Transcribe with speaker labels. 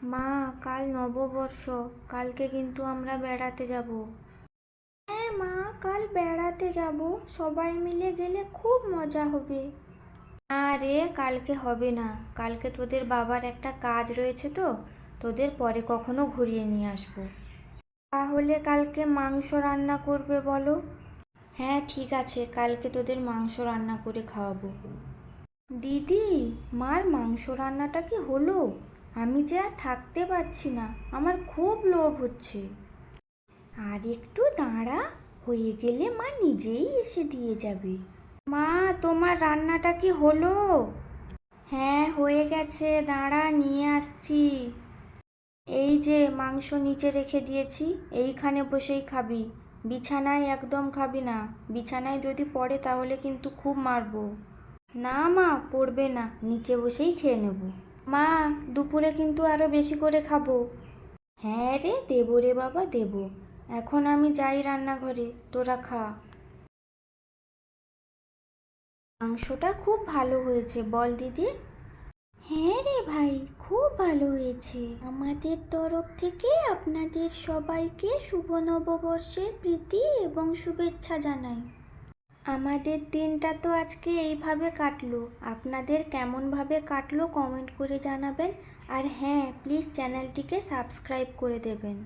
Speaker 1: মা, কাল নববর্ষ, কালকে কিন্তু আমরা বেড়াতে যাব। হ্যাঁ মা, কাল বেড়াতে যাব, সবাই মিলে গেলে খুব মজা হবে। না রে, কালকে হবে না, কালকে তোদের বাবার একটা কাজ রয়েছে তো, তোদের পরে কখনো ঘুরিয়ে নিয়ে আসবো। তাহলে কালকে মাংস রান্না করবে বলো? হ্যাঁ ঠিক আছে, কালকে তোদের মাংস রান্না করে খাওয়াবো। দিদি, মার মাংস রান্নাটা কি হলো? আমি যে আর থাকতে পারছি না, আমার খুব লোভ হচ্ছে। আর একটু দাঁড়া, হয়ে গেলে মা নিজেই এসে দিয়ে যাবে। মা, তোমার রান্নাটা কি হলো? হ্যাঁ হয়ে গেছে, দাঁড়া নিয়ে আসছি। এই যে মাংস নিচে রেখে দিয়েছি, এইখানে বসেই খাবি। বিছানায় একদম খাবি না, বিছানায় যদি পড়ে তাহলে কিন্তু খুব মারবো। না মা, পড়বে না, নিচে বসেই খেয়ে নেব। মা, দুপুরে কিন্তু আরো বেশি করে খাবো। হ্যাঁ রে, দেবো রে বাবা, দেবো। এখন আমি যাই রান্নাঘরে, তোরা খা। মাংসটা খুব ভালো হয়েছে বল দিদি? হ্যাঁ রে ভাই, খুব ভালো হয়েছে। আমাদের তরফ থেকে আপনাদের সবাইকে শুভ নববর্ষের প্রীতি এবং শুভেচ্ছা জানাই। আমাদের দিনটা তো আজকে এইভাবে কাটলো, আপনাদের কেমনভাবে কাটলো কমেন্ট করে জানাবেন। আর হ্যাঁ, প্লিজ চ্যানেলটিকে সাবস্ক্রাইব করে দেবেন।